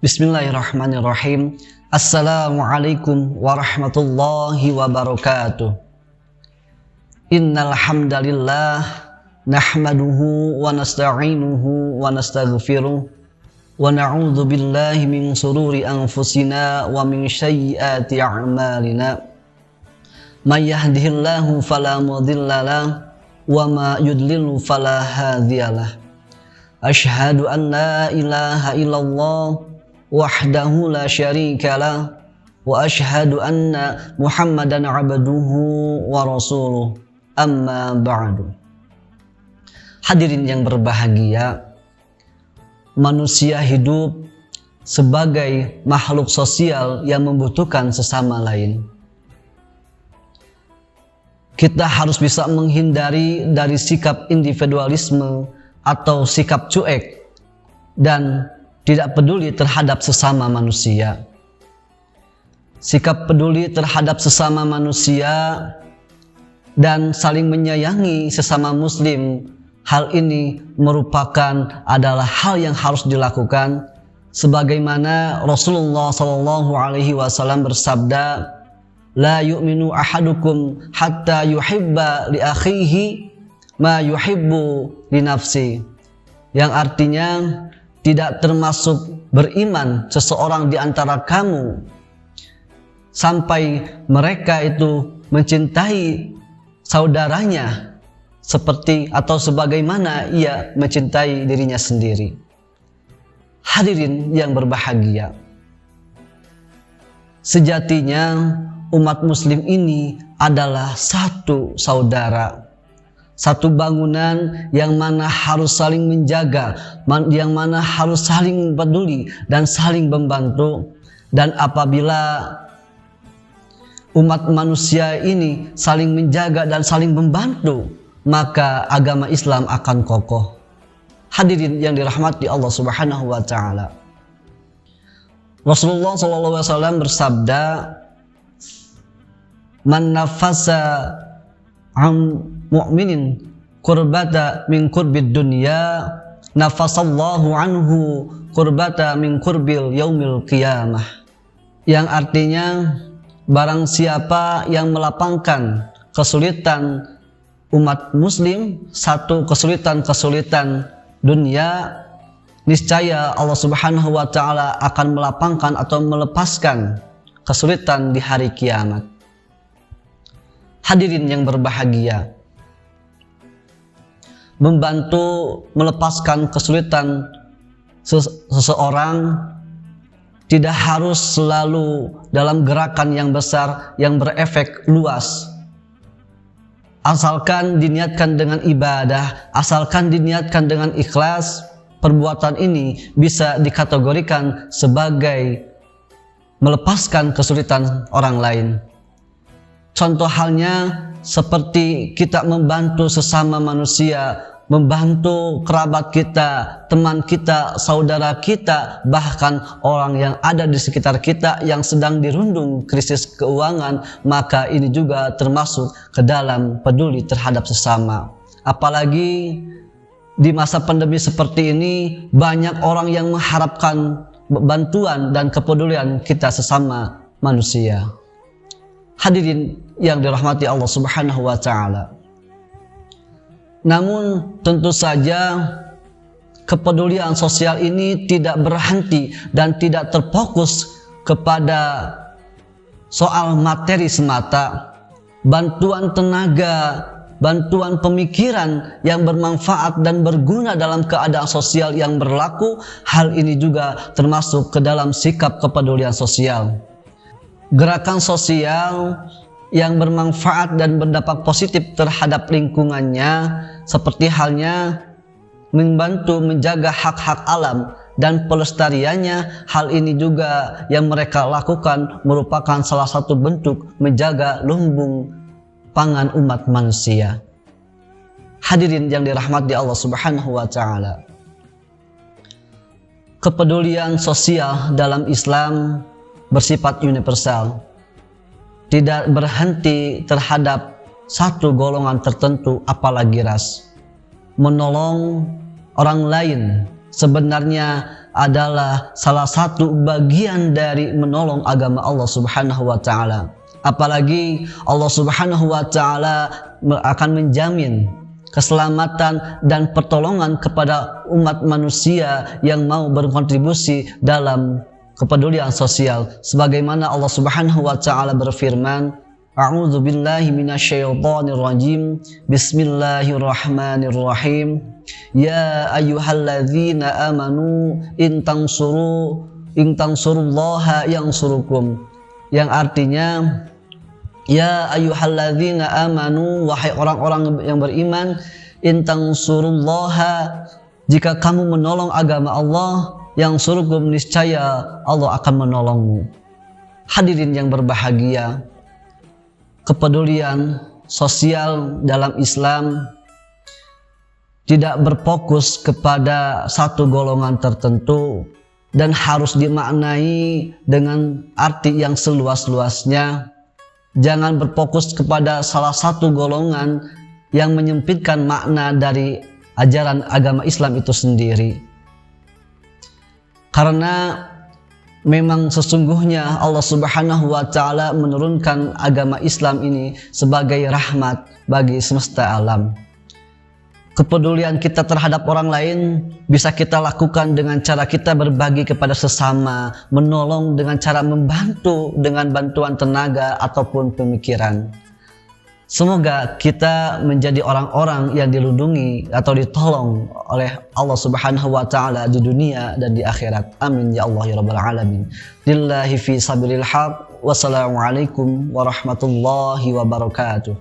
Bismillahirrahmanirrahim. Assalamualaikum warahmatullahi wabarakatuh. Innal hamdalillah nahmaduhu wa nasta'inuhu wa nastaghfiruh wa na'udzu billahi min shururi anfusina wa min sayyiati a'malina. May yahdihillahu fala mudilla lahu wa ma yudlil fala hadiyalah. Asyhadu an la ilaha illallah wahdahu la syarikalah wa asyhadu anna Muhammadan abduhu wa rasuluh. Amma ba'du. Hadirin yang berbahagia, manusia hidup sebagai makhluk sosial yang membutuhkan sesama lain. Kita harus bisa menghindari dari sikap individualisme atau sikap cuek dan tidak peduli terhadap sesama manusia. Sikap peduli terhadap sesama manusia dan saling menyayangi sesama muslim, hal ini merupakan adalah hal yang harus dilakukan sebagaimana Rasulullah SAW bersabda, la yu'minu ahadukum hatta yuhibba li akhihi ma yuhibbu li nafsi, yang artinya tidak termasuk beriman seseorang di antara kamu sampai mereka itu mencintai saudaranya seperti atau sebagaimana ia mencintai dirinya sendiri. Hadirin yang berbahagia, sejatinya umat muslim ini adalah satu saudara, satu bangunan yang mana harus saling menjaga, yang mana harus saling peduli dan saling membantu. Dan apabila umat manusia ini saling menjaga dan saling membantu, maka agama Islam akan kokoh. Hadirin yang dirahmati Allah Subhanahu wa taala. Rasulullah SAW bersabda, man nafasa mu'minin kurbata min kurbid dunya nafasallahu anhu kurbata min kurbil yaumil qiyamah, yang artinya barang siapa yang melapangkan kesulitan umat muslim, satu kesulitan dunia, niscaya Allah Subhanahu wa taala akan melapangkan atau melepaskan kesulitan di hari kiamat. Hadirin yang berbahagia, membantu melepaskan kesulitan seseorang tidak harus selalu dalam gerakan yang besar yang berefek luas. Asalkan diniatkan dengan ibadah, asalkan diniatkan dengan ikhlas, perbuatan ini bisa dikategorikan sebagai melepaskan kesulitan orang lain. Contoh halnya seperti kita membantu sesama manusia, membantu kerabat kita, teman kita, saudara kita, bahkan orang yang ada di sekitar kita yang sedang dirundung krisis keuangan, maka ini juga termasuk ke dalam peduli terhadap sesama. Apalagi di masa pandemi seperti ini, banyak orang yang mengharapkan bantuan dan kepedulian kita sesama manusia. Hadirin yang dirahmati Allah Subhanahu wa taala. Namun tentu saja kepedulian sosial ini tidak berhenti dan tidak terfokus kepada soal materi semata. Bantuan tenaga, bantuan pemikiran yang bermanfaat dan berguna dalam keadaan sosial yang berlaku, hal ini juga termasuk ke dalam sikap kepedulian sosial. Gerakan sosial yang bermanfaat dan berdampak positif terhadap lingkungannya, seperti halnya membantu menjaga hak-hak alam dan pelestariannya, hal ini juga yang mereka lakukan merupakan salah satu bentuk menjaga lumbung pangan umat manusia. Hadirin yang dirahmati Allah Subhanahu wa taala. Kepedulian sosial dalam Islam bersifat universal, tidak berhenti terhadap satu golongan tertentu apalagi ras. Menolong orang lain sebenarnya adalah salah satu bagian dari menolong agama Allah Subhanahu wa taala. Apalagi Allah Subhanahu wa taala akan menjamin keselamatan dan pertolongan kepada umat manusia yang mau berkontribusi dalam kepedulian sosial, sebagaimana Allah Subhanahu wa taala berfirman, A'udzu billahi minasyaitonir rajim. Bismillahirrahmanirrahim. Ya ayyuhalladzina amanu in tansurullaha yansurukum. Yang artinya, ya ayyuhalladzina amanu, wahai orang-orang yang beriman, in tansurullaha, jika kamu menolong agama Allah, yang surukum, niscaya Allah akan menolongmu. Hadirin yang berbahagia, kepedulian sosial dalam Islam tidak berfokus kepada satu golongan tertentu dan harus dimaknai dengan arti yang seluas-luasnya. Jangan berfokus kepada salah satu golongan yang menyempitkan makna dari ajaran agama Islam itu sendiri. Karena memang sesungguhnya Allah Subhanahu wa taala menurunkan agama Islam ini sebagai rahmat bagi semesta alam. Kepedulian kita terhadap orang lain bisa kita lakukan dengan cara kita berbagi kepada sesama, menolong dengan cara membantu dengan bantuan tenaga ataupun pemikiran. Semoga kita menjadi orang-orang yang dilindungi atau ditolong oleh Allah Subhanahu wa taala di dunia dan di akhirat. Amin ya Allah ya rabbal alamin. Lillahi fi sabilil haq. Wassalamualaikum warahmatullahi wabarakatuh.